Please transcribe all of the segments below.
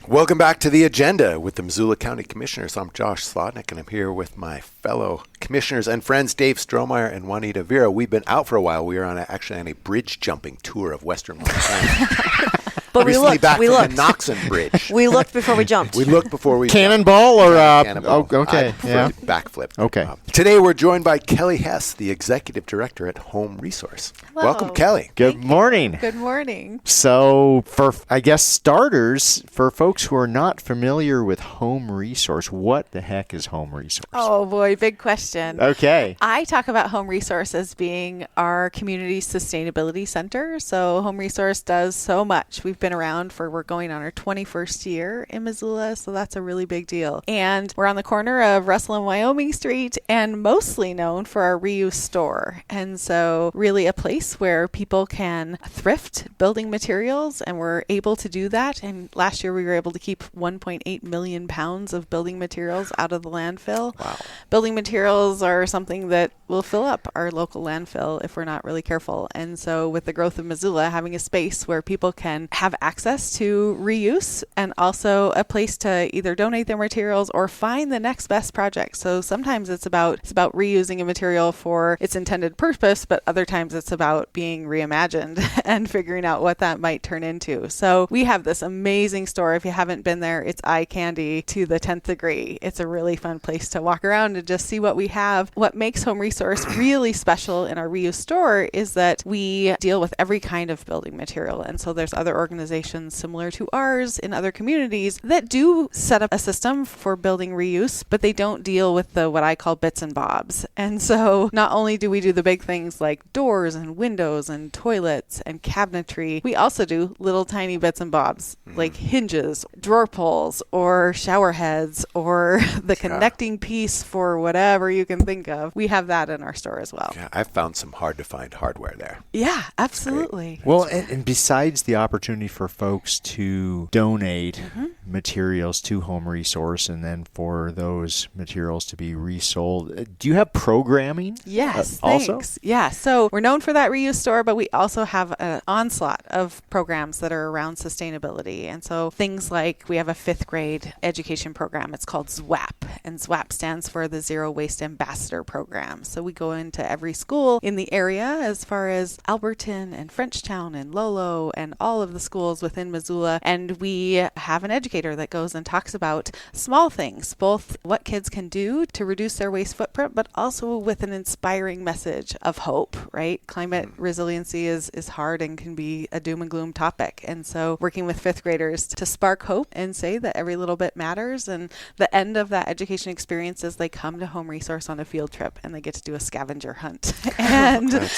Welcome back to The Agenda with the Missoula County Commissioners. I'm Josh Slotnick, and I'm here with my fellow commissioners and friends, Dave Strohmeyer and Juanita Vera. We've been out for a while. We are actually on a bridge jumping tour of Western Montana. But we looked. Back from the Noxon Bridge. We looked before we jumped. We looked before we Cannonball or Cannonball. okay, yeah. Backflip. Okay. Today we're joined by Kelli Hess, the Executive Director at Home ReSource. Hello. Welcome, Kelli. Good morning. Good morning. So, for starters, for folks who are not familiar with Home ReSource, what the heck is Home ReSource? Oh boy, big question. Okay. I talk about Home ReSource as being our community sustainability center. So Home ReSource does so much. We've been around we're going on our 21st year in Missoula, so that's a really big deal. And we're on the corner of Russell and Wyoming Street, and mostly known for our reuse store. And so really a place where people can thrift building materials, and we're able to do that. And last year we were able to keep 1.8 million pounds of building materials out of the landfill. Wow. Building materials are something that will fill up our local landfill if we're not really careful. And so with the growth of Missoula, having a space where people can have access to reuse and also a place to either donate their materials or find the next best project. So sometimes it's about reusing a material for its intended purpose, but other times it's about being reimagined and figuring out what that might turn into. So we have this amazing store. If you haven't been there, it's eye candy to the 10th degree. It's a really fun place to walk around and just see what we have. What makes Home ReSource really special in our reuse store is that we deal with every kind of building material. And so there's other organizations similar to ours in other communities that do set up a system for building reuse, but they don't deal with the what I call bits and bobs. And so not only do we do the big things like doors and windows and toilets and cabinetry, we also do little tiny bits and bobs like hinges, drawer pulls, or shower heads, or the connecting piece for whatever you can think of. We have that in our store as well. Yeah, I've found some hard to find hardware there. Yeah, absolutely. Well, and besides the opportunity for folks to donate materials to Home ReSource and then for those materials to be resold, do you have programming? Yes, also? thanks. Yeah, so we're known for that reuse store, but we also have an onslaught of programs that are around sustainability. And so things like we have a 5th grade education program. It's called ZWAP, and ZWAP stands for the Zero Waste Ambassador Program. So we go into every school in the area as far as Alberton and Frenchtown and Lolo and all of the schools within Missoula, and we have an educator that goes and talks about small things, both what kids can do to reduce their waste footprint, but also with an inspiring message of hope, right? Climate resiliency is hard and can be a doom and gloom topic. And so working with 5th graders to spark hope and say that every little bit matters. And the end of that education experience is they come to Home ReSource on a field trip and they get to do a scavenger hunt and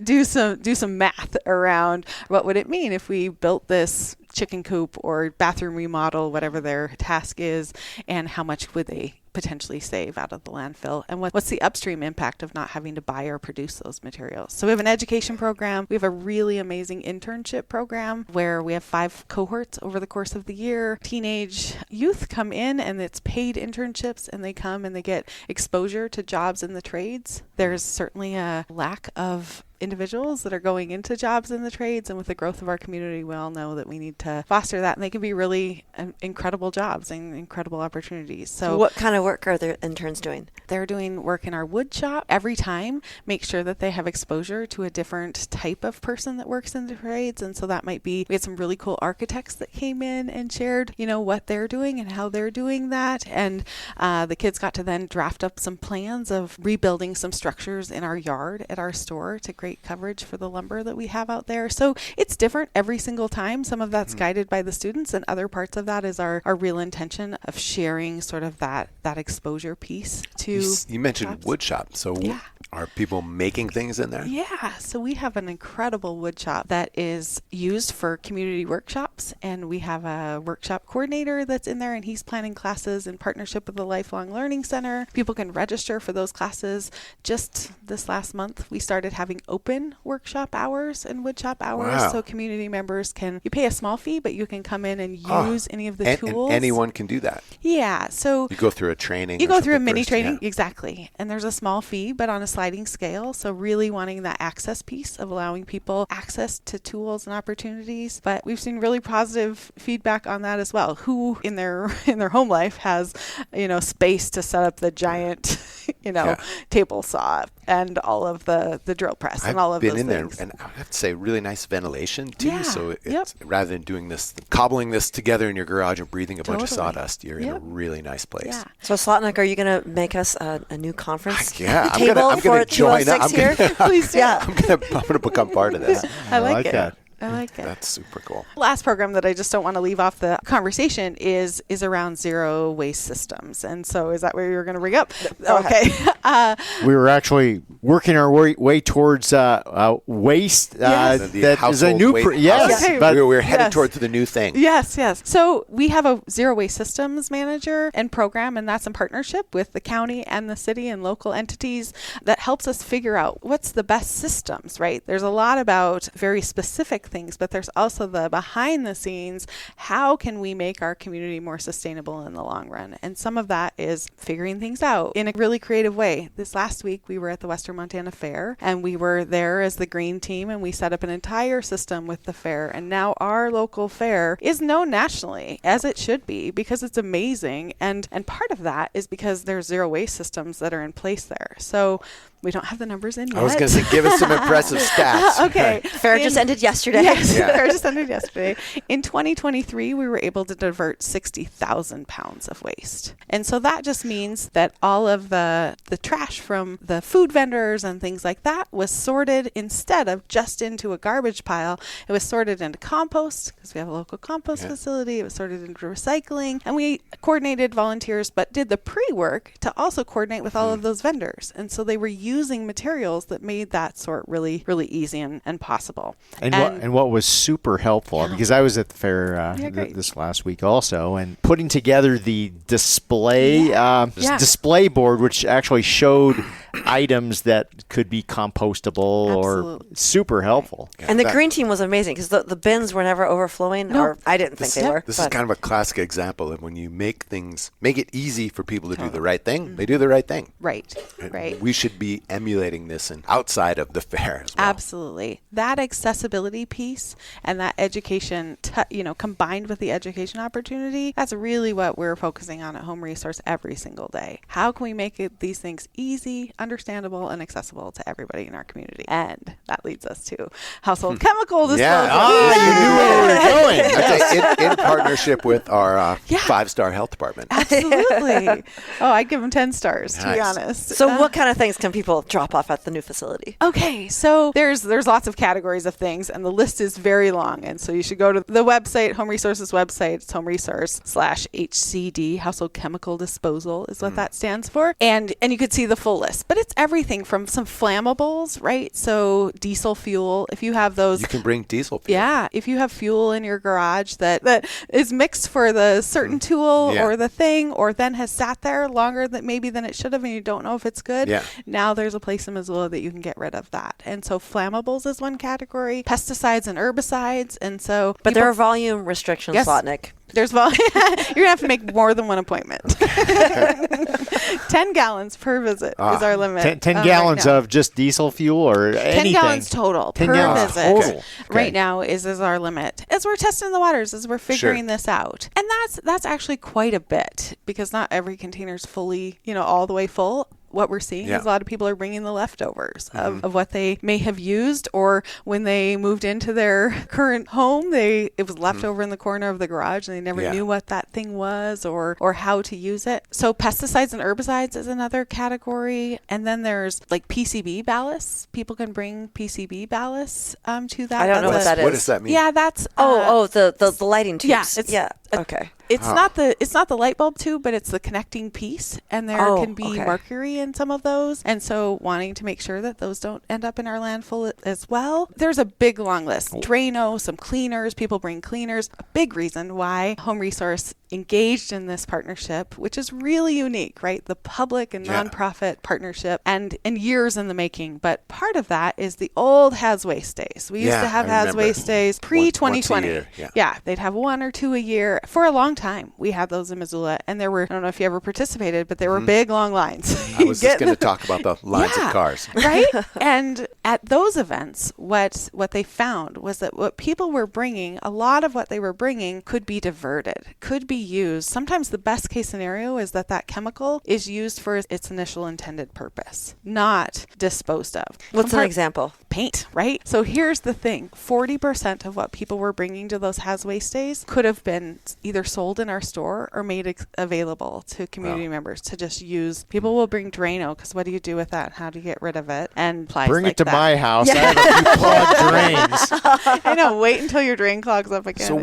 do some math around what would it mean if we built this chicken coop or bathroom remodel, whatever their task is, and how much would they potentially save out of the landfill, and what's the upstream impact of not having to buy or produce those materials. So we have an education program. We have a really amazing internship program where we have 5 cohorts over the course of the year. Teenage youth come in and it's paid internships, and they come and they get exposure to jobs in the trades. There's certainly a lack of individuals that are going into jobs in the trades, and with the growth of our community, we all know that we need to foster that, and they can be really incredible jobs and incredible opportunities. So what kind of work are the interns doing? They're doing work in our wood shop every time. Make sure that they have exposure to a different type of person that works in the trades, and so that might be, we had some really cool architects that came in and shared, what they're doing and how they're doing that, and the kids got to then draft up some plans of rebuilding some structures in our yard at our store to create coverage for the lumber that we have out there. So it's different every single time. Some of that's guided by the students, and other parts of that is our real intention of sharing sort of that exposure piece to You mentioned jobs. wood shop. So are people making things in there? Yeah. So we have an incredible wood shop that is used for community workshops, and we have a workshop coordinator that's in there, and he's planning classes in partnership with the Lifelong Learning Center. People can register for those classes. Just this last month, we started having open workshop hours and woodshop hours. Wow. So community members you pay a small fee, but you can come in and use any of the tools. And anyone can do that. Yeah. So you go through a training. you go through a mini first, training. yeah. Exactly. And there's a small fee, but on a sliding scale. So really wanting that access piece of allowing people access to tools and opportunities. But we've seen really positive feedback on that as well. Who in their home life has, space to set up the giant, table saw and all of the drill press and all of those things. I've been in there, and I have to say, really nice ventilation too. Yeah. So it's rather than doing this, cobbling this together in your garage and breathing a bunch of sawdust, you're in a really nice place. Yeah. So Slotnick, are you going to make us a new conference I'm gonna join up. here? Please do. Yeah. I'm gonna become part of this. I like it. that. I like it. That's super cool. Last program that I just don't want to leave off the conversation is around zero waste systems. And so is that where you're going to bring up? Okay. We were actually working our way towards waste. The That is a new. yes. Okay. But We're headed towards the new thing. Yes. So we have a zero waste systems manager and program, and that's in partnership with the county and the city and local entities that helps us figure out what's the best systems, right? There's a lot about very specific things, but there's also the behind the scenes. How can we make our community more sustainable in the long run? And some of that is figuring things out in a really creative way. This last week, we were at the Western Montana Fair, and we were there as the green team, and we set up an entire system with the fair. And now our local fair is known nationally, as it should be, because it's amazing. And part of that is because there's zero waste systems that are in place there. So we don't have the numbers in yet. I was going to say, give us some impressive stats. Okay. Fair just ended yesterday. Yes, fair just ended yesterday. In 2023, we were able to divert 60,000 pounds of waste. And so that just means that all of the trash from the food vendors and things like that was sorted instead of just into a garbage pile. It was sorted into compost because we have a local compost facility. It was sorted into recycling. And we coordinated volunteers, but did the pre-work to also coordinate with all of those vendors. And so they were using materials that made that sort really, really easy and possible. And what was super helpful, because I was at the fair this last week also, and putting together the display display board, which actually showed items that could be compostable or super helpful. Yeah. And the green team was amazing because the bins were never overflowing, or I didn't think they were. This is kind of a classic example of when you make it easy for people to do the right thing, they do the right thing. Right. We should be emulating this and outside of the fair as well. Absolutely. That accessibility piece and that education, combined with the education opportunity, that's really what we're focusing on at Home Resource every single day. How can we make these things easy, understandable, and accessible to everybody in our community? And that leads us to household chemical disposal. You knew where we were going. I'd say in partnership with our 5-star health department. Absolutely. I'd give them 10 stars, to be honest. So what kind of things can people drop off at the new facility? Okay, so there's lots of categories of things, and the list is very long. And so you should go to the website, Home Resources website. It's homeresource/HCD, household chemical disposal is what that stands for. And you could see the full list. But it's everything from some flammables, right? So diesel fuel, if you have those. You can bring diesel fuel. Yeah, if you have fuel in your garage that is mixed for the certain tool or the thing, or then has sat there longer than it should have, and you don't know if it's good. Yeah. Now there's a place in Missoula that you can get rid of that. And so flammables is one category, pesticides and herbicides. And so But there are volume restrictions, Slotnick. There's volume. You're going to have to make more than one appointment. 10 gallons per visit is our limit. 10 gallons of just diesel fuel or 10 anything? gallons total 10 per gallons visit. total. Okay. Right now is our limit. As we're testing the waters, as we're figuring this out. And that's actually quite a bit because not every container is fully, all the way full. What we're seeing is a lot of people are bringing the leftovers of what they may have used, or when they moved into their current home, it was left over in the corner of the garage and they never knew what that thing was or how to use it. So pesticides and herbicides is another category. And then there's like PCB ballasts. People can bring PCB ballasts to that. I don't know what that is. What does that mean? Yeah, that's the lighting tubes. Okay. It's not the light bulb tube, but it's the connecting piece, and there can be mercury in some of those. And so wanting to make sure that those don't end up in our landfill as well. There's a big long list. Drano, some cleaners, people bring cleaners. A big reason why Home Resource engaged in this partnership, which is really unique, right? The public and nonprofit partnership and years in the making. But part of that is the old Has Waste Days. We used to have Has Waste Days pre-2020. Yeah, they'd have 1 or 2 a year. For a long time. We had those in Missoula, and there were, I don't know if you ever participated, but there were big, long lines. I was just going to talk about the lines of cars. Right? And at those events, what they found was that what people were bringing, a lot of what they were bringing could be diverted, could be used. Sometimes the best case scenario is that chemical is used for its initial intended purpose, not disposed of. What's an example? Paint, right? So here's the thing. 40% of what people were bringing to those Has Waste Days could have been either sold in our store or made available to community members to just use. People will bring Drano, because what do you do with that? How do you get rid of it? And bring like it to that. my house. I have a few clogged drains. I know. Wait until your drain clogs up again. So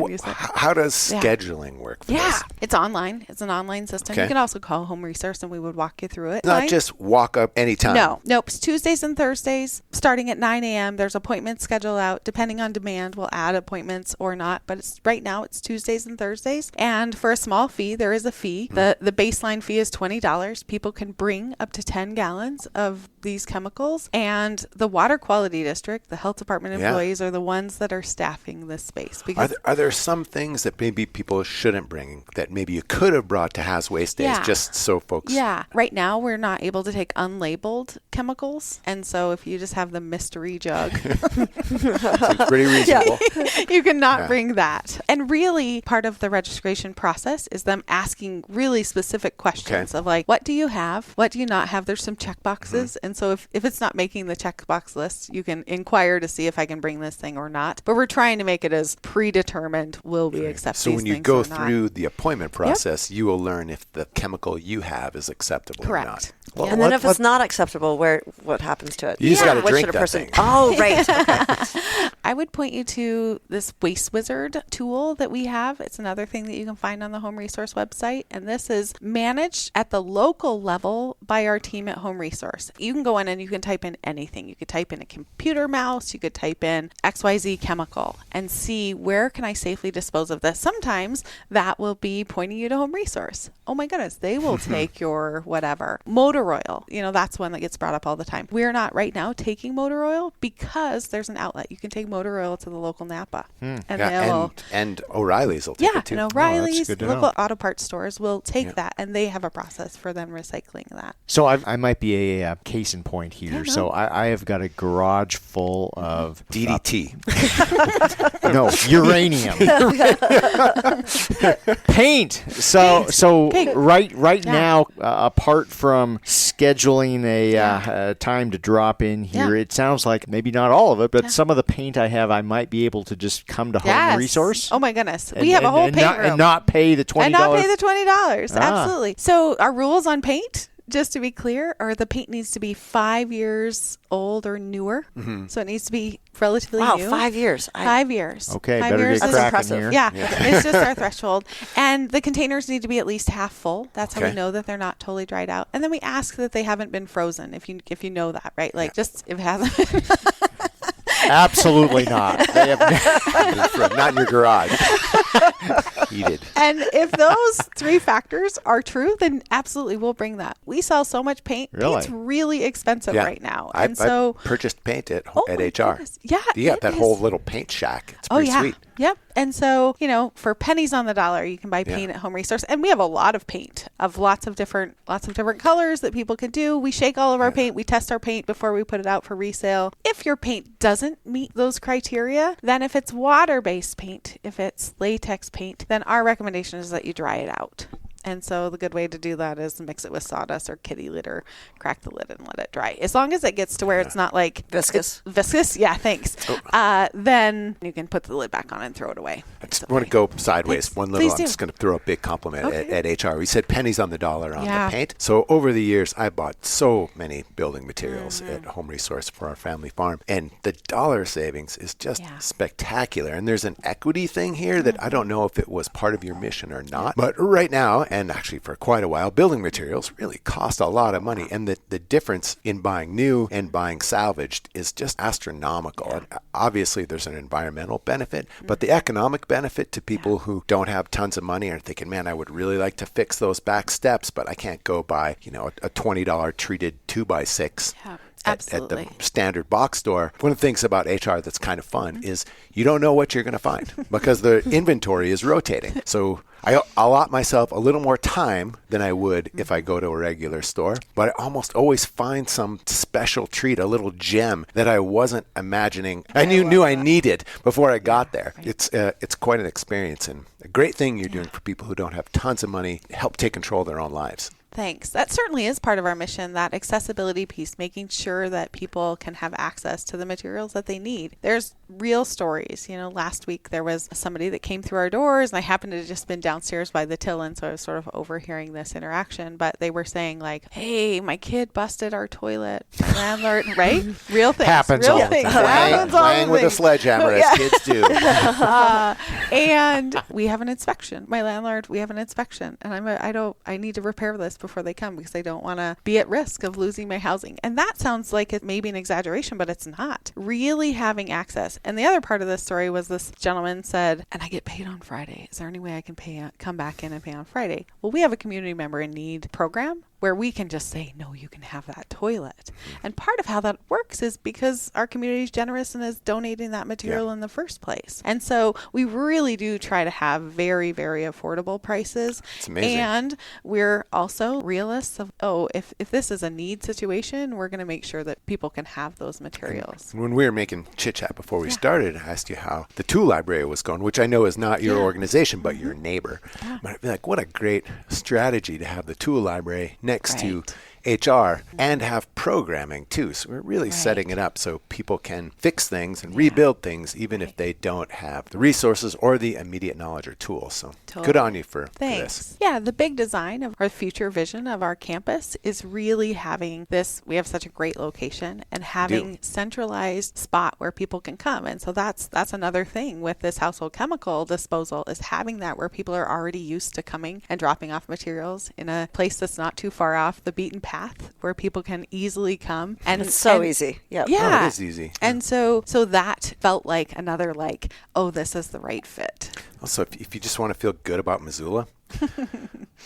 how does scheduling work for this? It's online. It's an online system. Okay. You can also call Home ReSource and we would walk you through it. Not just walk up anytime. Nope. It's Tuesdays and Thursdays starting at 9 a.m. There's appointments scheduled out. Depending on demand, we'll add appointments or not. But right now it's Tuesdays and Thursdays. And for a small fee, there is a fee. The baseline fee is $20. People can bring up to 10 gallons of these chemicals. And the Water Quality District, the health department employees, are the ones that are staffing this space. Because are there some things that maybe people shouldn't bring that maybe you could have brought to Has Waste Days just so folks? Yeah. Right now, we're not able to take unlabeled chemicals. And so if you just have the mystery jug, It's pretty reasonable. you cannot bring that. And really, part of the registration process is them asking really specific questions of like, what do you have? What do you not have? There's some check boxes. And so if it's not making the checkbox list, you can inquire to see if I can bring this thing or not. But we're trying to make it as predetermined, will we accept So these when you things go or not. through the appointment process, you will learn if the chemical you have is acceptable or not. Well, and then if it's not acceptable, what happens to it? You just got to What drink should a that person? thing. Oh, right. Okay. I would point you to this Waste Wizard tool that we have. It's another thing that you can find on the Home ReSource website. And this is managed at the local level by our team at Home ReSource. You can go in and you can type in anything. You could type in a computer mouse. You could type in XYZ chemical and see where can I safely dispose of this. Sometimes that will be pointing you to Home ReSource. Oh my goodness, they will take your whatever. Motor oil, that's one that gets brought up all the time. We're not right now taking motor oil because there's an outlet. You can take motor oil to the local Napa. And O'Reilly's will take it too. And O'Reilly's, good to local know. auto parts stores will take that, and they have a process for them recycling that. So I might be a case in point here. Yeah, no. So I have got a garage full of DDT. no, uranium. Paint. So Paint. right now, apart from scheduling a time to drop in here, it sounds like maybe not all of it, but some of the paint I have, I might be able to just come to Home ReSource. Oh my goodness, we have a whole paint room and not pay the $20. and not pay the $20. Absolutely. So our rules on paint, just to be clear, are the paint needs to be 5 years old or newer. So it needs to be relatively new. 5 years. 5 years. Okay, 5 better years get is cracking impressive. here. Yeah, it's just our threshold. And the containers need to be at least half full. That's how we know that they're not totally dried out. And then we ask that they haven't been frozen, if you know that, right? Like just if it hasn't been. Absolutely not. They have Not in your garage. Heated. And if those three factors are true, then absolutely we'll bring that. We sell so much paint. Really? Paint's really expensive right now. I so purchased paint at my HR. goodness. Yeah, You got it that is. whole little paint shack. It's pretty sweet. Yep. And so, for pennies on the dollar, you can buy paint at Home ReSource. And we have a lot of paint of lots of different colors that people can do. We shake all of our paint. We test our paint before we put it out for resale. If your paint doesn't meet those criteria, then if it's water-based paint, if it's latex paint, then our recommendation is that you dry it out. And so the good way to do that is mix it with sawdust or kitty litter, crack the lid and let it dry. As long as it gets to where it's not like Viscous. Viscous, yeah, thanks. Then you can put the lid back on and throw it away. I just want to go sideways. I'm Please do. just going to throw a big compliment at HR. We said pennies on the dollar on the paint. So over the years, I bought so many building materials at Home ReSource for our family farm. And the dollar savings is just spectacular. And there's an equity thing here that I don't know if it was part of your mission or not. But right now, and actually for quite a while, building materials really cost a lot of money. And the difference in buying new and buying salvaged is just astronomical. And obviously, there's an environmental benefit, but the economic benefit to people who don't have tons of money are thinking, man, I would really like to fix those back steps, but I can't go buy, a $20 treated 2x6. Yeah. at the standard box store. One of the things about HR that's kind of fun is you don't know what you're going to find because the inventory is rotating. So I allot myself a little more time than I would if I go to a regular store, but I almost always find some special treat, a little gem that I wasn't imagining. I knew I needed before I got there. It's quite an experience and a great thing you're doing for people who don't have tons of money, help take control of their own lives. Thanks. That certainly is part of our mission, that accessibility piece, making sure that people can have access to the materials that they need. There's real stories. Last week there was somebody that came through our doors, and I happened to have just been downstairs by the till, and so I was sort of overhearing this interaction, but they were saying like, hey, my kid busted our toilet. My landlord, right? Real things. Happens real all things. the time. Happens all Playing the with a things. sledgehammer as kids do. And we have an inspection. My landlord, we have an inspection, and I need to repair this before they come because I don't want to be at risk of losing my housing. And that sounds like it may be an exaggeration, but it's not. Really having access. And the other part of this story was this gentleman said, and I get paid on Friday. Is there any way I can come back in and pay on Friday? Well, we have a community member in need program where we can just say, no, you can have that toilet. And part of how that works is because our community is generous and is donating that material in the first place. And so we really do try to have very, very affordable prices. It's amazing. And we're also realists of, if this is a need situation, we're going to make sure that people can have those materials. When we were making chit chat before we started, I asked you how the tool library was going, which I know is not your organization, but your neighbor. But I'd be like, what a great strategy to have the tool library next to HR and have programming too. So we're really setting it up so people can fix things and rebuild things even if they don't have the resources or the immediate knowledge or tools. So good on you for this. Yeah, the big design of our future vision of our campus is really having this. We have such a great location and having centralized spot where people can come. And so that's another thing with this household chemical disposal is having that where people are already used to coming and dropping off materials in a place that's not too far off the beaten path where people can easily come. And it's so easy. Yeah. Oh, it is easy. And so that felt like another this is the right fit. Also, if you just want to feel good about Missoula,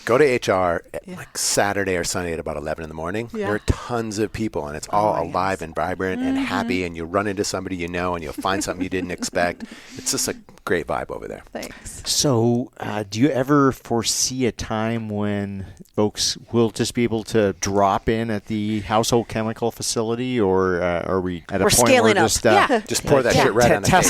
go to HR at Saturday or Sunday at about 11 in the morning. There are tons of people, and it's all alive and vibrant and happy, and you'll run into somebody and you'll find something you didn't expect. It's just a great vibe over there. Thanks. So do you ever foresee a time when folks will just be able to drop in at the household chemical facility, or are we at a point scaling where up. Just pour that shit right on the cake.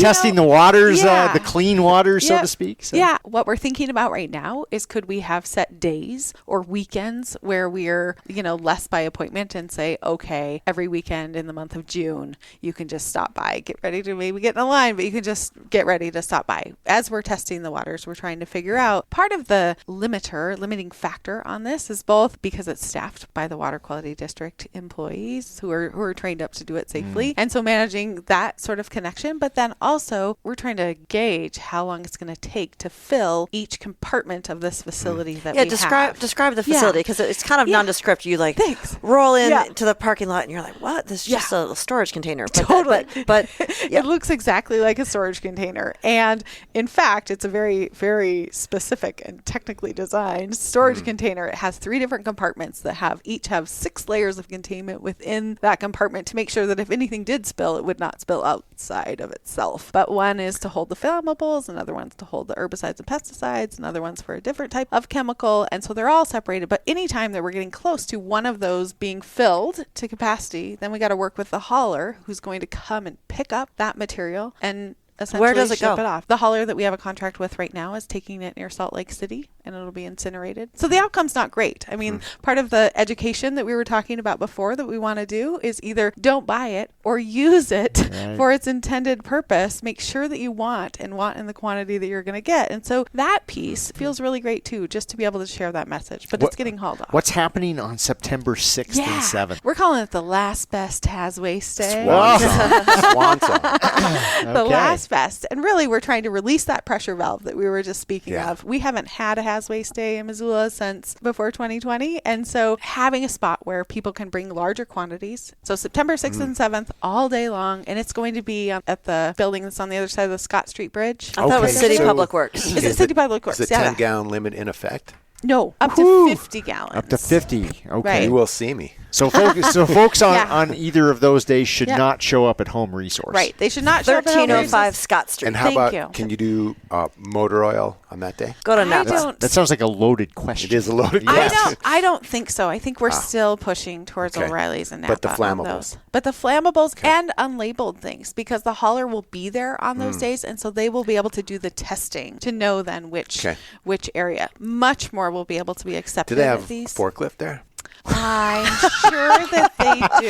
testing the waters, the clean waters, so to speak? So. Yeah. What we're thinking about right now is could we have set days or weekends where we're, less by appointment and say, okay, every weekend in the month of June, you can just stop by, get ready to maybe get in a line, but you can just get ready to stop by. As we're testing the waters, we're trying to figure out part of the limiting factor on this is both because it's staffed by the Water Quality District employees who are trained up to do it safely. And so managing that sort of connection, but then also we're trying to gauge how long it's going to take to fill each compartment of this facility that we have. Describe the facility because it's kind of nondescript. You roll in to the parking lot and you're like, what? This is just a storage container. But Totally. But it looks exactly like a storage container. And in fact, it's a very, very specific and technically designed storage container. It has 3 different compartments that each have 6 layers of containment within that compartment to make sure that if anything did spill, it would not spill outside of itself. But one is to hold the flammables, another one's to hold the herbicides and pesticides, another one's for a different type of chemical. And so they're all separated. But anytime that we're getting close to one of those being filled to capacity, then we got to work with the hauler who's going to come and pick up that material and essentially where does it ship go? it off. The hauler that we have a contract with right now is taking it near Salt Lake City and it'll be incinerated. So the outcome's not great. I mean, part of the education that we were talking about before that we want to do is either don't buy it or use it for its intended purpose. Make sure that you want in the quantity that you're going to get. And so that piece feels really great too, just to be able to share that message. But it's getting hauled off. What's happening on September 6th and 7th? We're calling it the last best Has Waste Day. Swan song. The last best. And really, we're trying to release that pressure valve that we were just speaking of. We haven't had a Has Waste Day in Missoula since before 2020. And so having a spot where people can bring larger quantities. So September 6th and 7th, all day long. And it's going to be at the building that's on the other side of the Scott Street Bridge. I thought it was City Public Works. Is it City Public Works? Is the 10-gallon limit in effect? No, up to 50 gallons. Up to 50. Okay. Right. You will see me. So folks on either of those days should not show up at Home ReSource. Right. They should not show up at Home 1305 ReSource. Scott Street. And how about, can you do motor oil on that day? Go to Napa. That sounds like a loaded question. It is a loaded question. I don't think so. I think we're still pushing towards O'Reilly's and Napa. But the flammables. But the flammables and unlabeled things, because the hauler will be there on those days, and so they will be able to do the testing to know then which area. Much more will be able to be accepted. Do they have at these. forklift there? I'm sure that they do.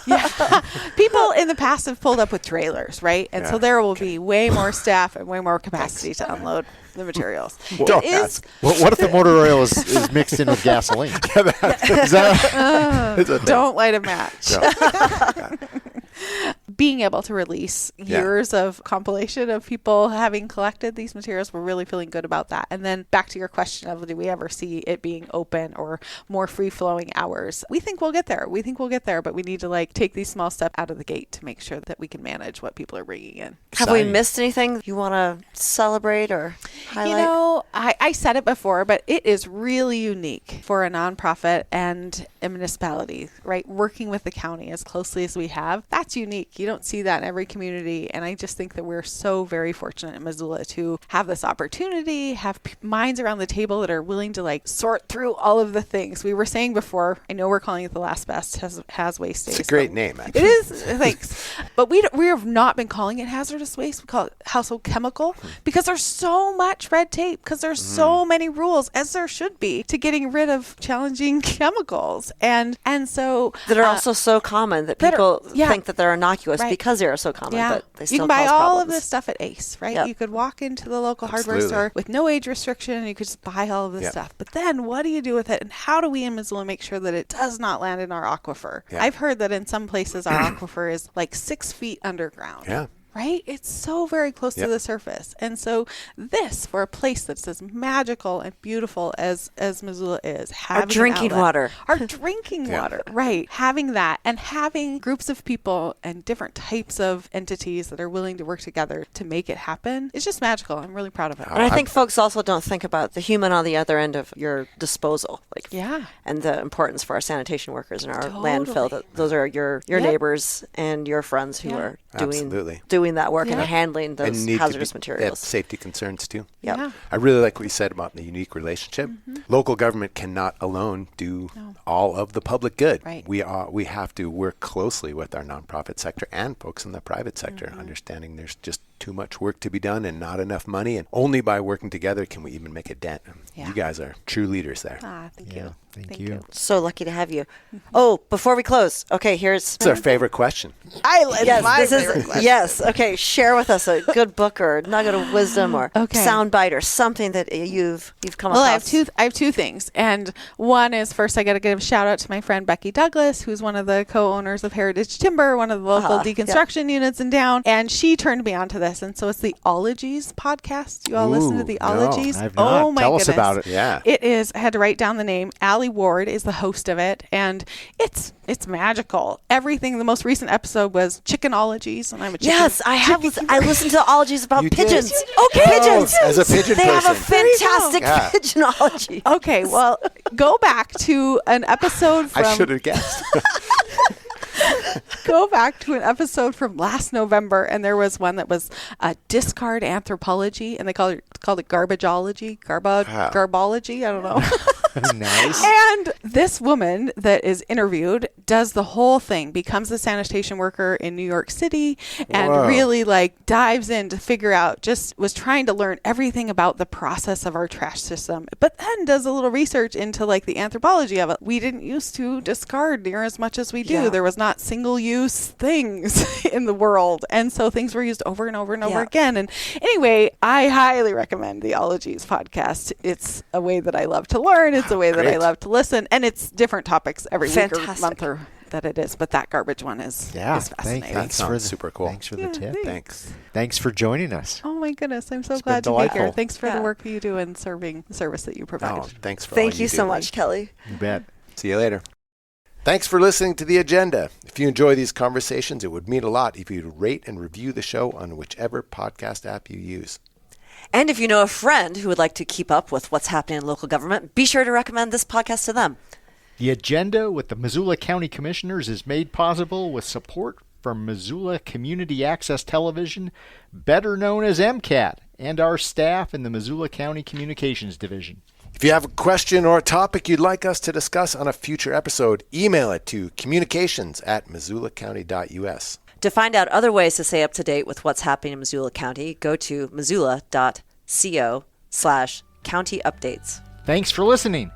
Yeah. People in the past have pulled up with trailers, right? And so there will be way more staff and way more capacity to unload the materials. Don't ask. What if the motor oil is mixed in with gasoline? Is that don't light a match. Being able to release years of compilation of people having collected these materials, we're really feeling good about that. And then back to your question of, do we ever see it being open or more free-flowing hours? We think we'll get there. But we need to take these small steps out of the gate to make sure that we can manage what people are bringing in. Have we missed anything you want to celebrate or highlight? I said it before, but it is really unique for a nonprofit and a municipality, right? Working with the county as closely as we have, that's unique. You don't see that in every community. And I just think that we're so very fortunate in Missoula to have this opportunity, have minds around the table that are willing to sort through all of the things. We were saying before, I know we're calling it the last best has waste days. It's a great name, actually. It is, thanks. But we have not been calling it hazardous waste. We call it household chemical because there's so much red tape, because there's so many rules, as there should be, to getting rid of challenging chemicals. And so that are also so common that people think that they're innocuous because they are so common, but they still you can buy cause all problems. of this stuff at Ace, right? Yep. You could walk into the local hardware store with no age restriction, and you could just buy all of this stuff. But then what do you do with it, and how do we in Missoula make sure that it does not land in our aquifer? I've heard that in some places our aquifer is 6 feet underground. Yeah. Right? It's so very close to the surface. And so this, for a place that's as magical and beautiful as Missoula is, having our drinking water, right? Having that, and having groups of people and different types of entities that are willing to work together to make it happen, it's just magical. I'm really proud of it. And I think folks also don't think about the human on the other end of your disposal, and the importance for our sanitation workers in our landfill. That those are your neighbors and your friends who are doing that work and handling those hazardous materials. Safety concerns too. Yeah. I really like what you said about the unique relationship. Local government cannot alone do all of the public good. Right. We have to work closely with our nonprofit sector and folks in the private sector, understanding there's just too much work to be done and not enough money, and only by working together can we even make a dent. You guys are true leaders there. Thank you. Thank you. So lucky to have you. Oh, before we close, here's our favorite question. favorite question. Yes. Okay. Share with us a good book or nugget of wisdom or soundbite or something that you've come across. I have two things, and one is, first I got to give a shout out to my friend Becky Douglas, who's one of the co-owners of Heritage Timber, one of the local deconstruction units in town, and she turned me on to this. And so it's the Ologies podcast. You all listen to the Ologies? No, I've not. Oh my Tell goodness. us about it. Yeah. It is. I had to write down the name. Allie Ward is the host of it, and it's magical. Everything. The most recent episode was Chickenologies, and I'm a chicken. Yes, I have. I listened to ologies about You pigeons. did? Pigeons. As a pigeon they person. have a fantastic pigeonology. Okay, well, go back to an episode from. I should have guessed. Go back to an episode from last November, and there was one that was discard anthropology, and they called it garbageology, garbology. I don't know. Nice. And this woman that is interviewed does the whole thing, becomes a sanitation worker in New York City, and really dives in to figure out, just was trying to learn everything about the process of our trash system, but then does a little research into the anthropology of it. We didn't used to discard near as much as we do. Yeah. There was not single-use things in the world, and so things were used over and over and over again. And anyway, I highly recommend the Ologies podcast. It's a way that I love to learn. It's a way that I love to listen, and it's different topics every week or month or that it is. But that garbage one is fascinating. That sounds super cool. Thanks for the tip. Thanks for joining us. Oh my goodness, I'm so It's glad been to be here. delightful. Thanks for the work that you do and serving the service that you provide. Thanks for Thank all you do. so much, Kelly. You bet. See you later. Thanks for listening to The Agenda. If you enjoy these conversations, it would mean a lot if you'd rate and review the show on whichever podcast app you use. And if you know a friend who would like to keep up with what's happening in local government, be sure to recommend this podcast to them. The Agenda with the Missoula County Commissioners is made possible with support from Missoula Community Access Television, better known as MCAT, and our staff in the Missoula County Communications Division. If you have a question or a topic you'd like us to discuss on a future episode, email it to communications@missoulacounty.us. To find out other ways to stay up to date with what's happening in Missoula County, go to missoula.co/county updates. Thanks for listening.